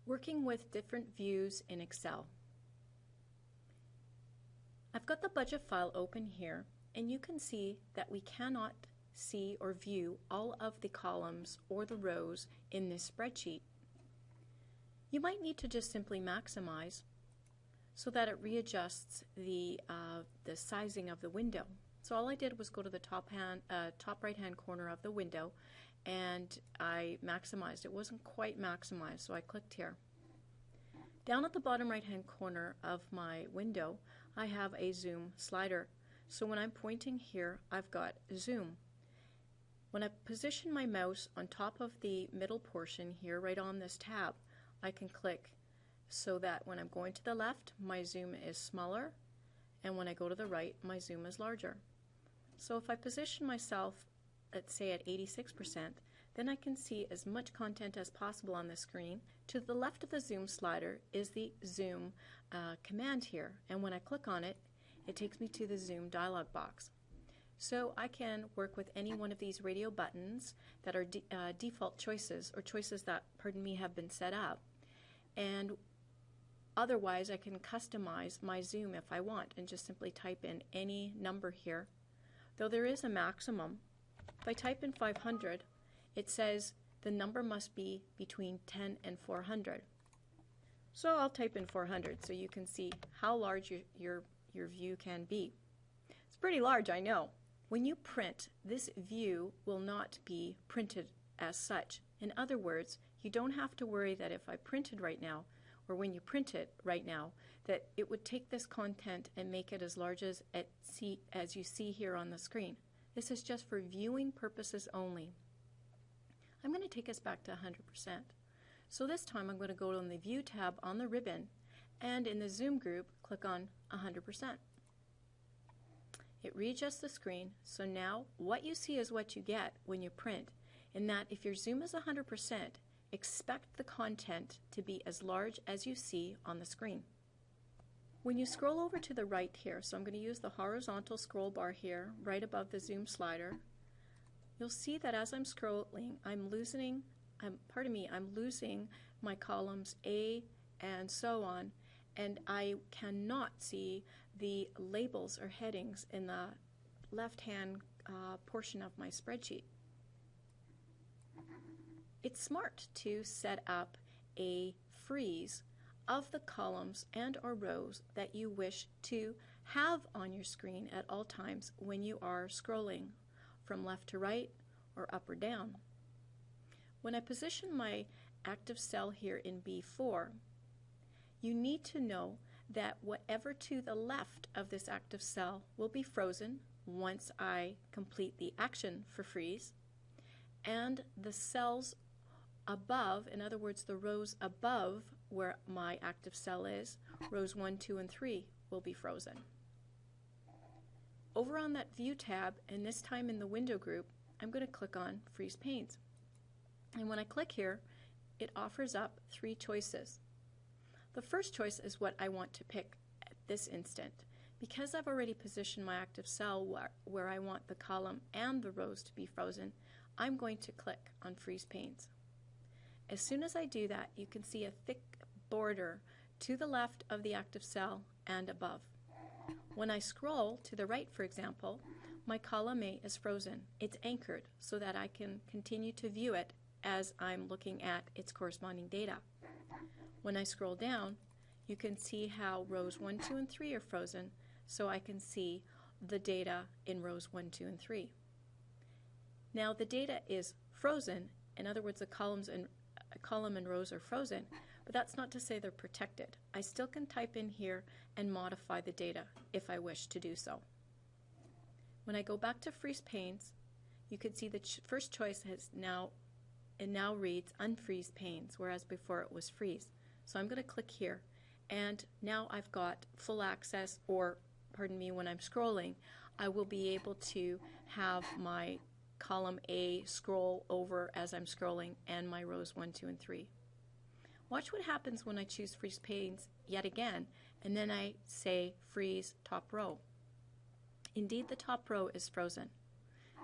Working with different views in Excel. I've got the budget file open here, and you can see that we cannot see or view all of the columns or the rows in this spreadsheet. You might need to just simply maximize so that it readjusts the sizing of the window. So all I did was go to the top right hand corner of the window and I maximized. It wasn't quite maximized, so I clicked here. Down at the bottom right hand corner of my window I have a zoom slider. So when I'm pointing here I've got zoom. When I position my mouse on top of the middle portion here right on this tab, I can click so that when I'm going to the left my zoom is smaller, and when I go to the right my zoom is larger. So if I position myself, let's say at 86%, then I can see as much content as possible on the screen. To the left of the zoom slider is the zoom command here, and when I click on it, it takes me to the zoom dialog box. So I can work with any one of these radio buttons that are default choices, or choices that, pardon me, have been set up, and otherwise I can customize my zoom if I want and just simply type in any number here. Though there is a maximum, if I type in 500, it says the number must be between 10 and 400. So I'll type in 400 so you can see how large your view can be. It's pretty large, I know. When you print, this view will not be printed as such. In other words, you don't have to worry that if I printed right now, or when you print it right now, that it would take this content and make it as large as you see here on the screen. This is just for viewing purposes only. I'm going to take us back to 100%. So this time I'm going to go on the View tab on the ribbon, and in the Zoom group, click on 100%. It readjusts the screen, so now what you see is what you get when you print, in that if your zoom is 100%, expect the content to be as large as you see on the screen. When you scroll over to the right here, so I'm going to use the horizontal scroll bar here, right above the zoom slider, you'll see that as I'm scrolling, I'm losing my columns A and so on, and I cannot see the labels or headings in the left-hand portion of my spreadsheet. It's smart to set up a freeze of the columns and or rows that you wish to have on your screen at all times when you are scrolling from left to right or up or down. When I position my active cell here in B4, you need to know that whatever to the left of this active cell will be frozen once I complete the action for freeze, and the cells above, in other words the rows above where my active cell is, rows 1, 2, and 3, will be frozen. Over on that View tab, and this time in the Window group, I'm going to click on Freeze Panes. And when I click here, it offers up 3 choices. The first choice is what I want to pick at this instant. Because I've already positioned my active cell where I want the column and the rows to be frozen, I'm going to click on Freeze Panes. As soon as I do that, you can see a thick border to the left of the active cell and above. When I scroll to the right, for example, my column A is frozen. It's anchored so that I can continue to view it as I'm looking at its corresponding data. When I scroll down, you can see how rows 1, 2, and 3 are frozen, so I can see the data in rows 1, 2, and 3. Now the data is frozen, in other words the column and rows are frozen, but that's not to say they're protected. I still can type in here and modify the data if I wish to do so. When I go back to Freeze Panes, you can see the first choice now reads Unfreeze Panes, whereas before it was Freeze. So I'm going to click here, and now I've got full access, or pardon me, when I'm scrolling, I will be able to have my column A scroll over as I'm scrolling and my rows 1, 2, and 3. Watch what happens when I choose Freeze Panes yet again, and then I say Freeze Top Row. Indeed, the top row is frozen.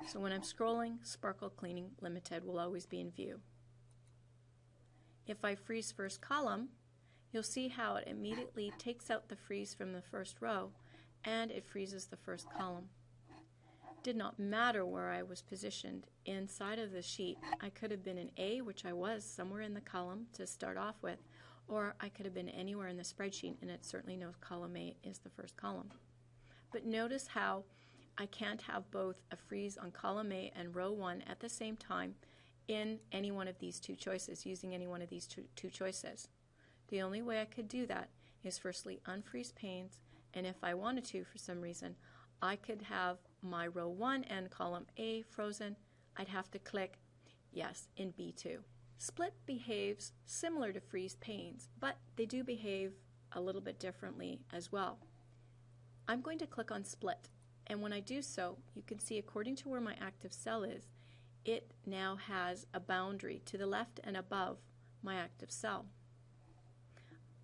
So when I'm scrolling, Sparkle Cleaning Limited will always be in view. If I freeze first column, you'll see how it immediately takes out the freeze from the first row and it freezes the first column. It did not matter where I was positioned inside of the sheet. I could have been in A, which I was somewhere in the column to start off with, or I could have been anywhere in the spreadsheet, and it certainly knows column A is the first column. But notice how I can't have both a freeze on column A and row 1 at the same time in any one of these two choices, using any one of these two choices. The only way I could do that is firstly unfreeze panes, and if I wanted to for some reason, I could have my row 1 and column A frozen. I'd have to click yes in B2. Split behaves similar to freeze panes, but they do behave a little bit differently as well. I'm going to click on split, and when I do so, you can see according to where my active cell is, it now has a boundary to the left and above my active cell.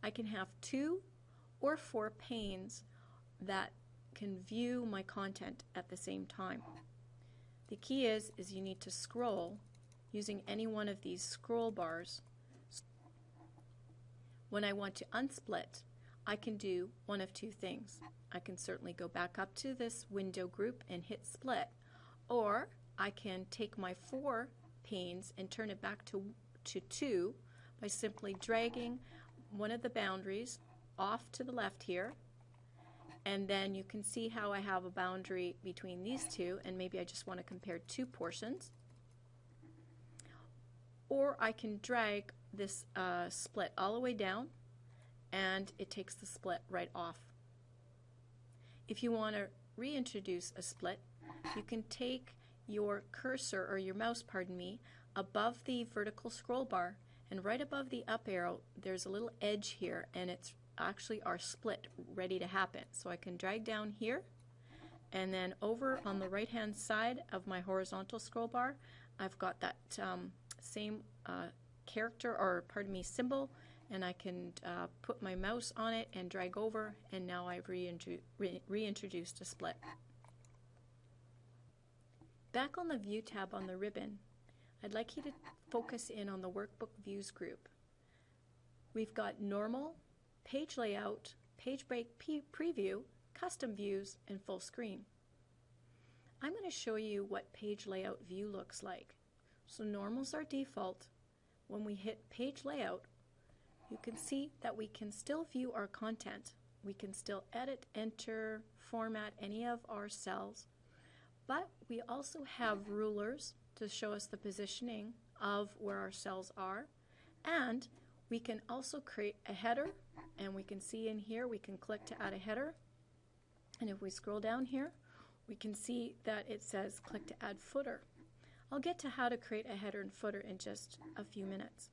I can have 2 or 4 panes that can view my content at the same time. The key is you need to scroll using any one of these scroll bars. When I want to unsplit, I can do one of two things. I can certainly go back up to this window group and hit split, or I can take my 4 panes and turn it back to 2 by simply dragging one of the boundaries off to the left here, and then you can see how I have a boundary between these two, and maybe I just want to compare 2 portions. Or I can drag this split all the way down, and it takes the split right off. If you want to reintroduce a split, you can take your cursor, or your mouse, pardon me, above the vertical scroll bar, and right above the up arrow there's a little edge here, and it's actually our split ready to happen. So I can drag down here, and then over on the right hand side of my horizontal scroll bar I've got that same character, or pardon me, symbol, and I can put my mouse on it and drag over, and now I've reintroduced a split. Back on the View tab on the ribbon, I'd like you to focus in on the Workbook Views group. We've got Normal, Page Layout, Page Break Preview, Custom Views, and Full Screen. I'm going to show you what Page Layout View looks like. So Normal's our default. When we hit Page Layout, you can see that we can still view our content. We can still edit, enter, format any of our cells, but we also have rulers to show us the positioning of where our cells are, and we can also create a header, and we can see in here we can click to add a header, and if we scroll down here we can see that it says click to add footer. I'll get to how to create a header and footer in just a few minutes.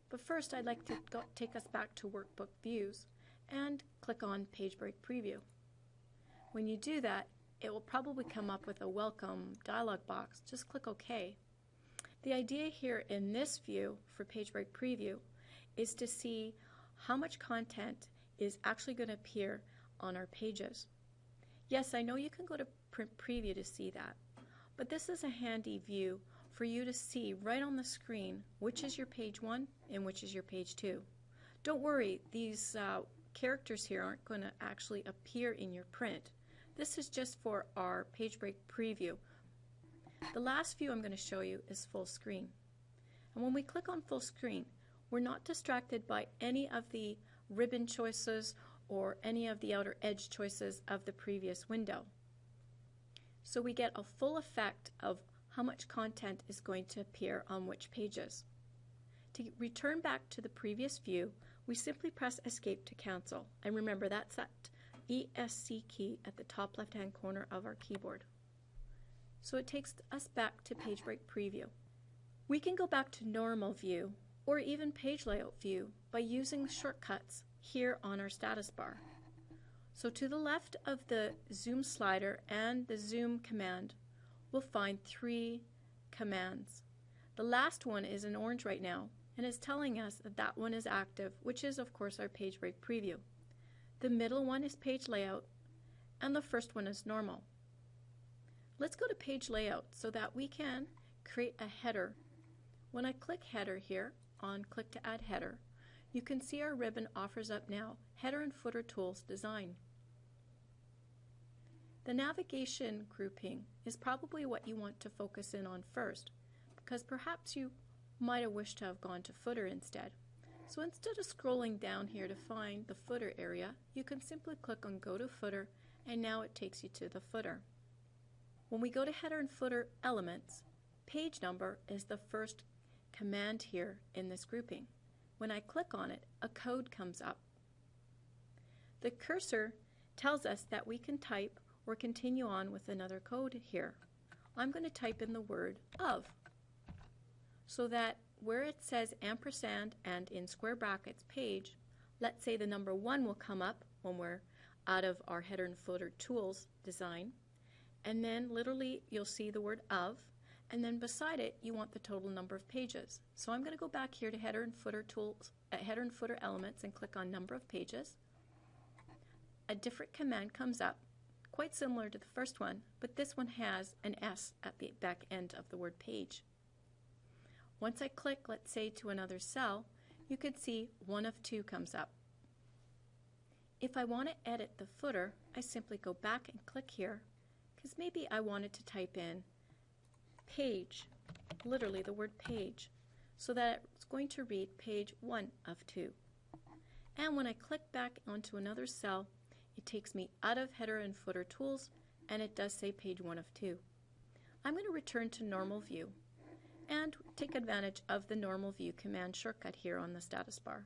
But first I'd like to take us back to Workbook Views and click on Page Break Preview. When you do that, it will probably come up with a welcome dialog box. Just click OK. The idea here in this view for Page Break Preview is to see how much content is actually going to appear on our pages. Yes, I know you can go to Print Preview to see that, but this is a handy view for you to see right on the screen which is your page 1 and which is your page 2. Don't worry, these characters here aren't going to actually appear in your print. This is just for our Page Break Preview. The last view I'm going to show you is Full Screen. And when we click on Full Screen, we're not distracted by any of the ribbon choices or any of the outer edge choices of the previous window. So we get a full effect of how much content is going to appear on which pages. To return back to the previous view, we simply press Escape to cancel. And remember, that's that ESC key at the top left-hand corner of our keyboard. So it takes us back to Page Break Preview. We can go back to Normal View or even Page Layout View by using the shortcuts here on our status bar. So to the left of the Zoom slider and the Zoom command, we'll find 3 commands. The last one is in orange right now, and it's telling us that that one is active, which is of course our Page Break Preview. The middle one is Page Layout, and the first one is Normal. Let's go to Page Layout so that we can create a header When I click Header here on Click to Add Header, you can see our ribbon offers up now Header and Footer Tools Design. The navigation grouping is probably what you want to focus in on first, because perhaps you might have wished to have gone to Footer instead. So instead of scrolling down here to find the Footer area, you can simply click on Go to Footer, and now it takes you to the footer. When we go to Header and Footer Elements, page number is the first command here in this grouping. When I click on it, a code comes up. The cursor tells us that we can type or continue on with another code here. I'm going to type in the word of, so that where it says ampersand and in square brackets page, let's say the number 1 will come up when we're out of our Header and Footer Tools design, and then literally you'll see the word of, and then beside it you want the total number of pages. So I'm going to go back here to Header and Footer Tools, Header and Footer Elements, and click on Number of Pages. A different command comes up, quite similar to the first one, but this one has an S at the back end of the word page. Once I click, let's say, to another cell, you can see one of 2 comes up. If I want to edit the footer, I simply go back and click here, because maybe I wanted to type in page, literally the word page, so that it's going to read page 1 of 2. And when I click back onto another cell, it takes me out of Header and Footer Tools, and it does say page 1 of 2. I'm going to return to Normal View and take advantage of the Normal View command shortcut here on the status bar.